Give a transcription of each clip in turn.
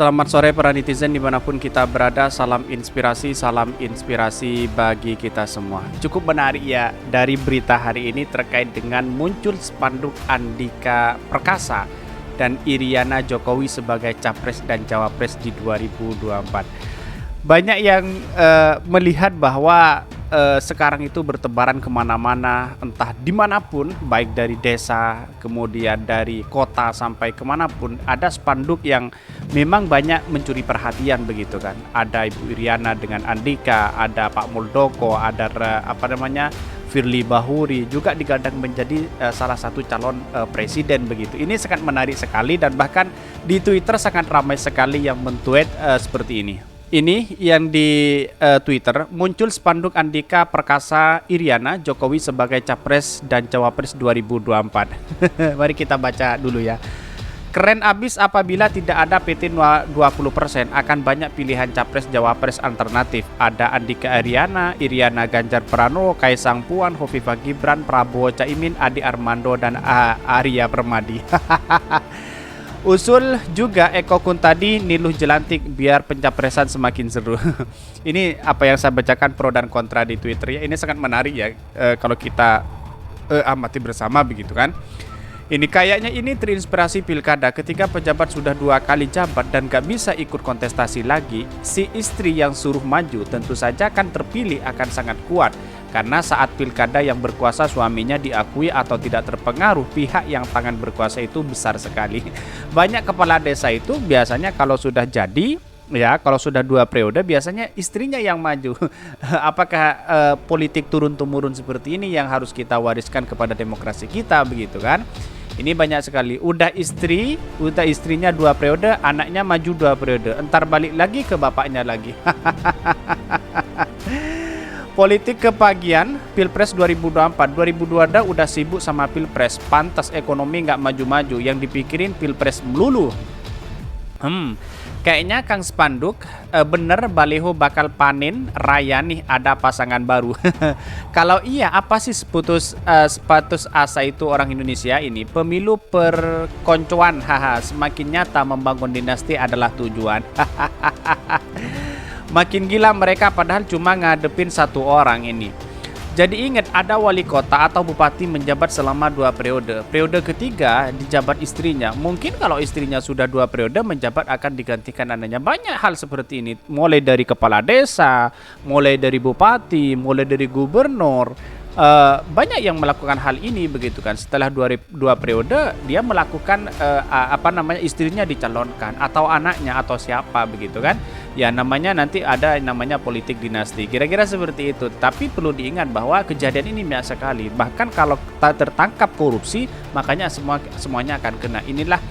Selamat sore para netizen dimanapun kita berada, salam inspirasi bagi kita semua. Cukup menarik ya dari berita hari ini terkait dengan muncul spanduk Andika Perkasa dan Iriana Jokowi sebagai Capres dan Cawapres di 2024. Banyak yang melihat bahwa sekarang itu bertebaran kemana-mana, entah dimanapun, baik dari desa, kemudian dari kota sampai kemanapun, ada spanduk yang memang banyak mencuri perhatian begitu kan. Ada Ibu Iriana dengan Andika, ada Pak Muldoko, ada Firly Bahuri juga digadang menjadi salah satu calon presiden begitu. Ini sangat menarik sekali dan bahkan di Twitter sangat ramai sekali yang men-tweet seperti ini. Ini yang di Twitter muncul spanduk Andika Perkasa Iriana Jokowi sebagai Capres dan Cawapres 2024. Mari kita baca dulu ya. Keren abis apabila tidak ada PT 20%, akan banyak pilihan Capres Cawapres alternatif. Ada Andika Iriana Ganjar Pranowo, Kaisang Puan, Hovifah Gibran, Prabowo Caimin, Adi Armando dan Arya Permadi. Usul juga Eko Kuntadi, Niluh Jelantik biar pencapresan semakin seru. Ini apa yang saya bacakan pro dan kontra di Twitter ya. Ini sangat menarik ya kalau kita amati bersama begitu kan. Ini kayaknya ini terinspirasi pilkada ketika pejabat sudah 2 kali jabat dan gak bisa ikut kontestasi lagi. Si istri yang suruh maju tentu saja kan terpilih akan sangat kuat. Karena saat pilkada yang berkuasa suaminya diakui atau tidak terpengaruh, pihak yang tangan berkuasa itu besar sekali. Banyak kepala desa itu biasanya kalau sudah jadi, ya kalau sudah 2 periode biasanya istrinya yang maju. Apakah politik turun-temurun seperti ini yang harus kita wariskan kepada demokrasi kita begitu kan? Ini banyak sekali. Udah istrinya 2 periode, anaknya maju 2 periode. Entar balik lagi ke bapaknya lagi. Politik kepagian, Pilpres 2024, 2022 udah sibuk sama Pilpres, pantas ekonomi nggak maju-maju, yang dipikirin Pilpres melulu. Kayaknya Kang Spanduk bener baleho bakal panen raya nih ada pasangan baru. Kalau iya apa sih status asa itu orang Indonesia ini? Pemilu perkoncoan, semakin nyata membangun dinasti adalah tujuan. Makin gila mereka padahal cuma ngadepin 1 orang ini. Jadi ingat ada wali kota atau bupati menjabat selama 2 periode. Periode ketiga dijabat istrinya. Mungkin kalau istrinya sudah 2 periode menjabat akan digantikan anaknya. Banyak hal seperti ini. Mulai dari kepala desa, mulai dari bupati, mulai dari gubernur. Banyak yang melakukan hal ini begitu kan. Setelah 2 periode dia melakukan istrinya dicalonkan atau anaknya atau siapa begitu kan. Ya namanya nanti ada namanya politik dinasti. Kira-kira seperti itu. Tapi perlu diingat bahwa kejadian ini biasa sekali. Bahkan kalau tertangkap korupsi makanya semuanya akan kena. Inilah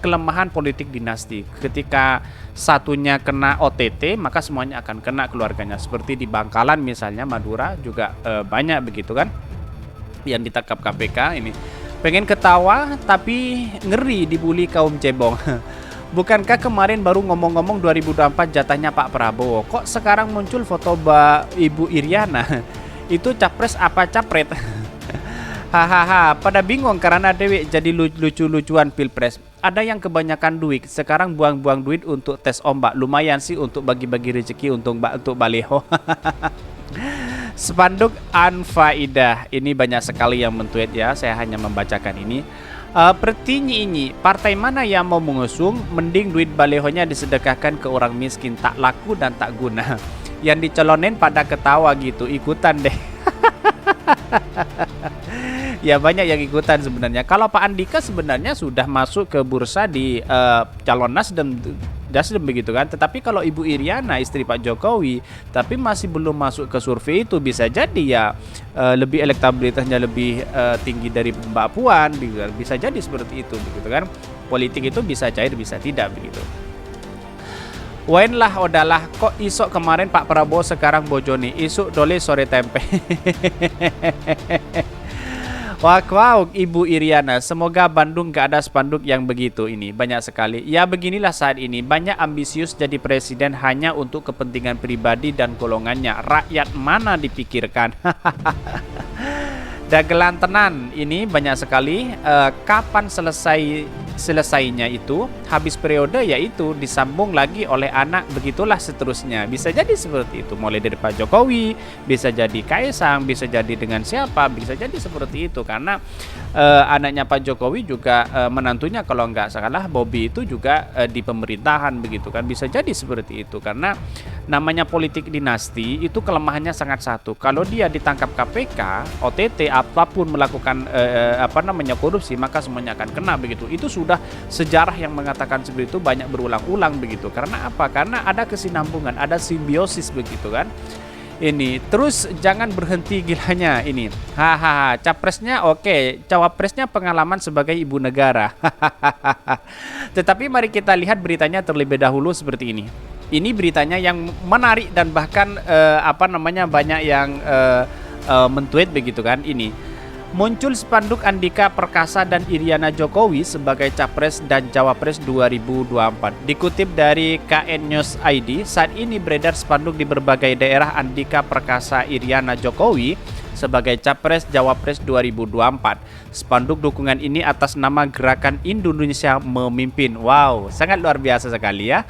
kelemahan politik dinasti. Ketika satunya kena OTT maka semuanya akan kena keluarganya. Seperti di Bangkalan misalnya, Madura juga banyak begitu kan yang ditangkap KPK ini. Pengen ketawa tapi ngeri dibully kaum cebong. Bukankah kemarin baru ngomong-ngomong 2024 jatahnya Pak Prabowo? Kok sekarang muncul foto Ibu Iriana? Itu capres apa capret? Hahaha, pada bingung karena Dewi jadi lucu-lucuan Pilpres. Ada yang kebanyakan duit, sekarang buang-buang duit untuk tes ombak. Lumayan sih untuk bagi-bagi rezeki untuk baleho. Spanduk Anfaidah, ini banyak sekali yang men-tweet ya, saya hanya membacakan ini. Pertinyi ini, partai mana yang mau mengusung, mending duit balehonya disedekahkan ke orang miskin, tak laku dan tak guna. Yang dicalonin pada ketawa gitu, ikutan deh. Ya banyak yang ikutan sebenarnya. Kalau Pak Andika sebenarnya sudah masuk ke bursa di calon Nasdem begitu kan. Tetapi kalau Ibu Iriana istri Pak Jokowi tapi masih belum masuk ke survei itu, bisa jadi ya lebih elektabilitasnya lebih tinggi dari Mbak Puan, bisa jadi seperti itu begitu kan. Politik itu bisa cair bisa tidak begitu. Wain lah odalah, kok isok kemarin Pak Prabowo sekarang bojoni, isuk dole sore tempe. Wow, Ibu Iriana, semoga Bandung gak ada spanduk yang begitu ini. Banyak sekali. Ya beginilah saat ini, banyak ambisius jadi presiden hanya untuk kepentingan pribadi dan golongannya. Rakyat mana dipikirkan? Dagelan tenan ini banyak sekali. Kapan selesainya itu habis periode, yaitu disambung lagi oleh anak, begitulah seterusnya. Bisa jadi seperti itu, mulai dari Pak Jokowi, bisa jadi Kaisang, bisa jadi dengan siapa, bisa jadi seperti itu karena anaknya Pak Jokowi juga menantunya kalau nggak salah Bobby itu juga di pemerintahan begitu kan, bisa jadi seperti itu karena namanya politik dinasti itu kelemahannya sangat satu, kalau dia ditangkap KPK, OTT apapun melakukan korupsi, maka semuanya akan kena begitu. Itu sudah sejarah yang mengatakan seperti itu banyak berulang-ulang begitu. Karena apa? Karena ada kesinambungan, ada simbiosis begitu kan. Ini terus jangan berhenti gilanya ini. Hahaha, capresnya oke, cawapresnya pengalaman sebagai ibu negara. Tetapi mari kita lihat beritanya terlebih dahulu seperti ini. Ini beritanya yang menarik dan bahkan banyak yang mentweet begitu kan. Ini muncul spanduk Andika Perkasa dan Iriana Jokowi sebagai Capres dan Cawapres 2024. Dikutip dari KN News ID, saat ini beredar spanduk di berbagai daerah Andika Perkasa Iriana Jokowi sebagai Capres Cawapres 2024. Spanduk dukungan ini atas nama Gerakan Indonesia Memimpin. Wow, sangat luar biasa sekali ya.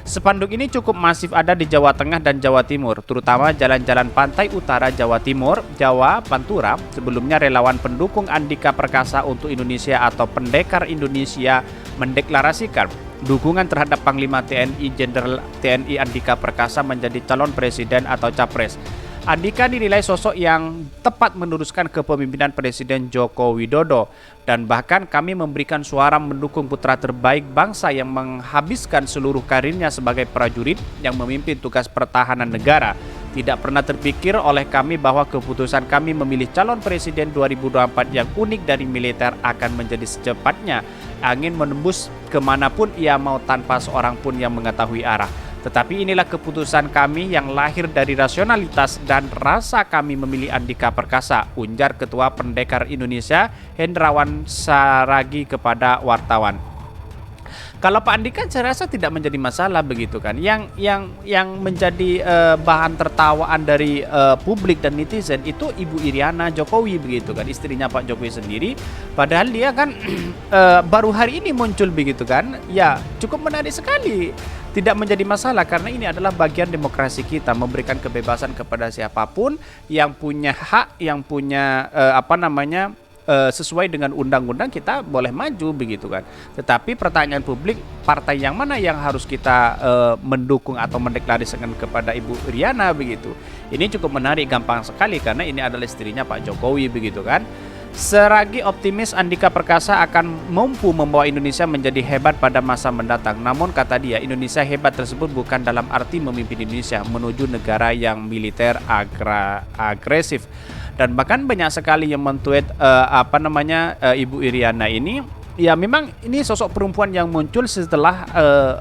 Spanduk ini cukup masif ada di Jawa Tengah dan Jawa Timur, terutama jalan-jalan pantai utara Jawa Timur, Jawa, Pantura. Sebelumnya relawan pendukung Andika Perkasa untuk Indonesia atau Pendekar Indonesia mendeklarasikan dukungan terhadap Panglima TNI Jenderal TNI Andika Perkasa menjadi calon presiden atau capres. Andika dinilai sosok yang tepat meneruskan kepemimpinan Presiden Joko Widodo, dan bahkan kami memberikan suara mendukung putra terbaik bangsa yang menghabiskan seluruh karirnya sebagai prajurit yang memimpin tugas pertahanan negara. Tidak pernah terpikir oleh kami bahwa keputusan kami memilih calon presiden 2024 yang unik dari militer akan menjadi secepatnya angin menembus kemanapun ia mau tanpa seorang pun yang mengetahui arah. Tetapi inilah keputusan kami yang lahir dari rasionalitas dan rasa kami memilih Andika Perkasa, ujar Ketua Pendekar Indonesia Hendrawan Saragi kepada wartawan. Kalau Pak Andika saya rasa tidak menjadi masalah begitu kan. Yang menjadi bahan tertawaan dari publik dan netizen itu Ibu Iriana Jokowi begitu kan, istrinya Pak Jokowi sendiri. Padahal dia kan baru hari ini muncul begitu kan. Ya, cukup menarik sekali. Tidak menjadi masalah karena ini adalah bagian demokrasi kita, memberikan kebebasan kepada siapapun yang punya hak, yang punya sesuai dengan undang-undang, kita boleh maju begitu kan. Tetapi pertanyaan publik, partai yang mana yang harus kita mendukung atau mendeklarasikan kepada Ibu Iriana begitu. Ini cukup menarik, gampang sekali karena ini adalah istrinya Pak Jokowi begitu kan. Saragi optimis Andika Perkasa akan mampu membawa Indonesia menjadi hebat pada masa mendatang. Namun kata dia, Indonesia hebat tersebut bukan dalam arti memimpin Indonesia menuju negara yang militer agresif. Dan bahkan banyak sekali yang mentweet Ibu Iriana ini. Ya memang ini sosok perempuan yang muncul setelah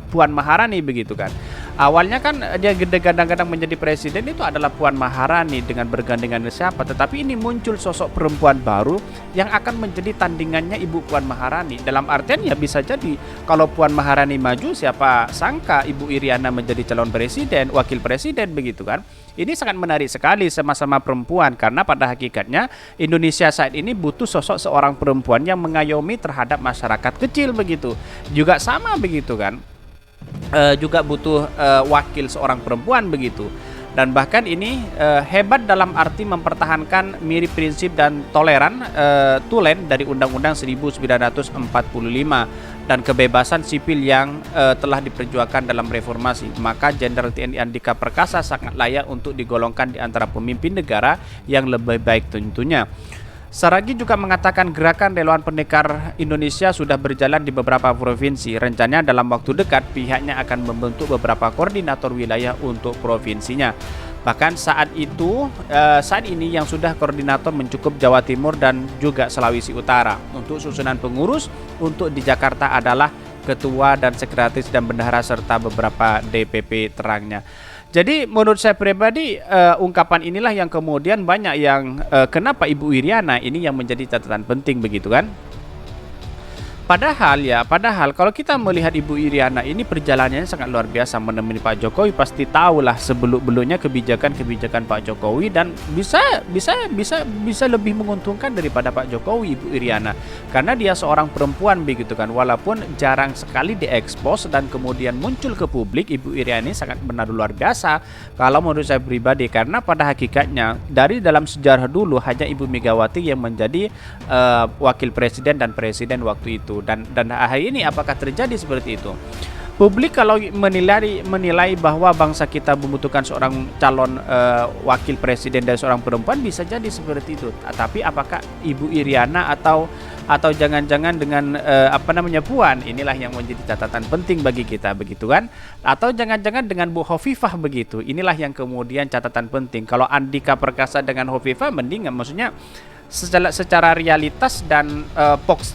Puan Maharani begitu kan. Awalnya kan dia kadang-kadang menjadi presiden itu adalah Puan Maharani dengan bergandengan siapa. Tetapi ini muncul sosok perempuan baru yang akan menjadi tandingannya Ibu Puan Maharani. Dalam artian ya bisa jadi kalau Puan Maharani maju, siapa sangka Ibu Iriana menjadi calon presiden, wakil presiden begitu kan. Ini sangat menarik sekali sama-sama perempuan karena pada hakikatnya Indonesia saat ini butuh sosok seorang perempuan yang mengayomi terhadap masyarakat kecil begitu. Juga sama begitu kan. Juga butuh wakil seorang perempuan begitu. Dan bahkan ini hebat dalam arti mempertahankan mirip prinsip dan tulen dari Undang-Undang 1945 dan kebebasan sipil yang telah diperjuangkan dalam reformasi. Maka Jenderal TNI Andika Perkasa sangat layak untuk digolongkan di antara pemimpin negara yang lebih baik tentunya. Saragi juga mengatakan gerakan relawan pendekar Indonesia sudah berjalan di beberapa provinsi. Rencananya dalam waktu dekat pihaknya akan membentuk beberapa koordinator wilayah untuk provinsinya. Bahkan saat ini yang sudah koordinator mencukup Jawa Timur dan juga Sulawesi Utara. Untuk susunan pengurus untuk di Jakarta adalah ketua dan sekretaris dan bendahara serta beberapa DPP terangnya. Jadi menurut saya pribadi ungkapan inilah yang kemudian banyak yang kenapa Ibu Iriana ini yang menjadi catatan penting begitu kan. Padahal kalau kita melihat Ibu Iriana ini perjalanannya sangat luar biasa menemani Pak Jokowi, pasti tahulah sebelum-belumnya kebijakan-kebijakan Pak Jokowi dan bisa lebih menguntungkan daripada Pak Jokowi Ibu Iriana. Karena dia seorang perempuan begitu kan, walaupun jarang sekali diekspos dan kemudian muncul ke publik, Ibu Iriana ini sangat benar luar biasa kalau menurut saya pribadi, karena pada hakikatnya dari dalam sejarah dulu hanya Ibu Megawati yang menjadi wakil presiden dan presiden waktu itu. Dan hari ini apakah terjadi seperti itu? Publik kalau menilai bahwa bangsa kita membutuhkan seorang calon wakil presiden dan seorang perempuan, bisa jadi seperti itu. Tapi apakah Ibu Iriana atau jangan-jangan dengan Puan, inilah yang menjadi catatan penting bagi kita begitu kan? Atau jangan-jangan dengan Bu Hovifah begitu, inilah yang kemudian catatan penting. Kalau Andika Perkasa dengan Hovifah mending, maksudnya secara realitas dan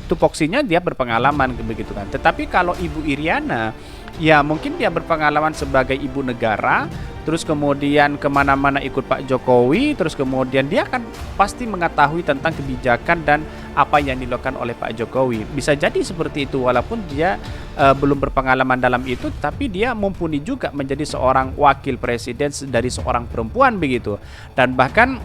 tupoksinya dia berpengalaman begitu kan. Tetapi kalau Ibu Iriana, ya mungkin dia berpengalaman sebagai ibu negara, terus kemudian kemana-mana ikut Pak Jokowi, terus kemudian dia kan pasti mengetahui tentang kebijakan dan apa yang dilakukan oleh Pak Jokowi. Bisa jadi seperti itu, walaupun dia belum berpengalaman dalam itu, tapi dia mumpuni juga menjadi seorang wakil presiden dari seorang perempuan begitu. Dan bahkan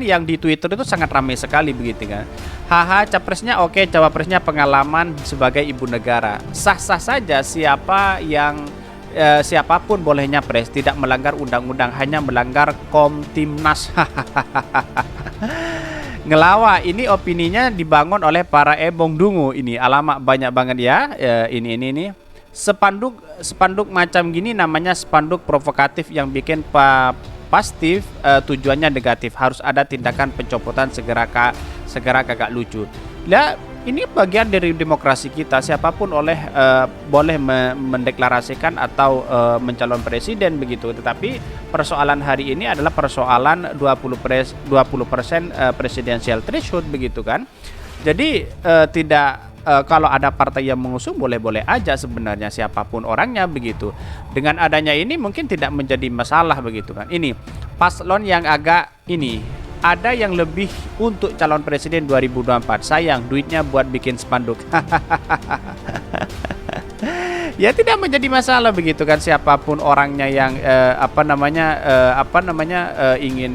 yang di Twitter itu sangat ramai sekali begitu kan. Haha, capresnya oke, cawapresnya pengalaman sebagai ibu negara. Sah-sah saja siapapun boleh nyapres, tidak melanggar undang-undang, hanya melanggar Komtimnas. Ngelawa, ini opininya dibangun oleh para ebong dungu ini. Alamak banyak banget ya. Ini. Spanduk macam gini namanya spanduk provokatif yang bikin pasif, tujuannya negatif. Harus ada tindakan pencopotan segera kagak lucu. Lah, ini bagian dari demokrasi kita. Siapapun boleh mendeklarasikan atau mencalon presiden begitu. Tetapi persoalan hari ini adalah persoalan 20% presidensial threshold begitu kan. Jadi kalau ada partai yang mengusung boleh-boleh aja sebenarnya siapapun orangnya begitu. Dengan adanya ini mungkin tidak menjadi masalah begitu kan. Ini paslon yang agak ada yang lebih untuk calon presiden 2024. Sayang duitnya buat bikin spanduk. Ya tidak menjadi masalah begitu kan, siapapun orangnya yang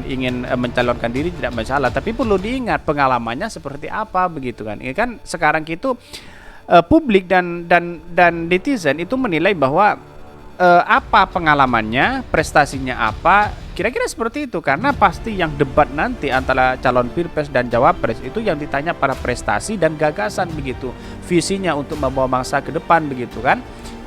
ingin mencalonkan diri tidak masalah, tapi perlu diingat pengalamannya seperti apa begitu kan. Ini kan sekarang itu publik dan netizen itu menilai bahwa apa pengalamannya, prestasinya apa, kira-kira seperti itu. Karena pasti yang debat nanti antara calon pilpres dan cawapres itu yang ditanya pada prestasi dan gagasan begitu, visinya untuk membawa bangsa ke depan begitu kan.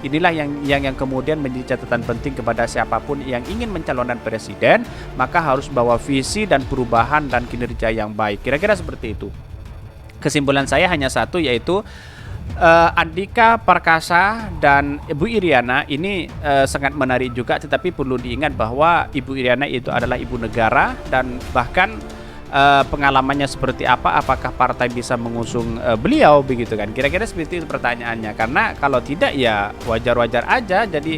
Inilah yang kemudian menjadi catatan penting kepada siapapun yang ingin mencalonkan presiden, maka harus bawa visi dan perubahan dan kinerja yang baik. Kira-kira seperti itu. Kesimpulan saya hanya satu, yaitu Andika Perkasa dan Ibu Iriana ini sangat menarik juga, tetapi perlu diingat bahwa Ibu Iriana itu adalah ibu negara dan bahkan pengalamannya seperti apa, apakah partai bisa mengusung beliau begitu kan. Kira-kira seperti itu pertanyaannya. Karena kalau tidak ya wajar-wajar aja, jadi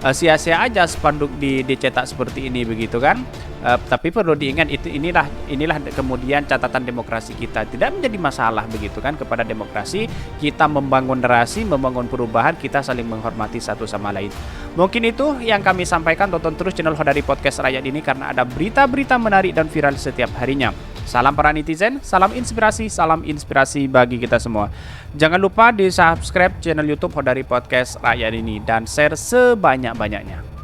sia-sia aja spanduk dicetak seperti ini begitu kan. Tapi perlu diingat inilah kemudian catatan demokrasi kita. Tidak menjadi masalah begitu kan, kepada demokrasi kita membangun narasi, membangun perubahan, kita saling menghormati satu sama lain. Mungkin itu yang kami sampaikan. Tonton terus channel Hodari Podcast Rakyat ini karena ada berita-berita menarik dan viral setiap harinya. Salam para netizen, salam inspirasi bagi kita semua. Jangan lupa di subscribe channel YouTube Hodari Podcast Rakyat ini dan share sebanyak-banyaknya.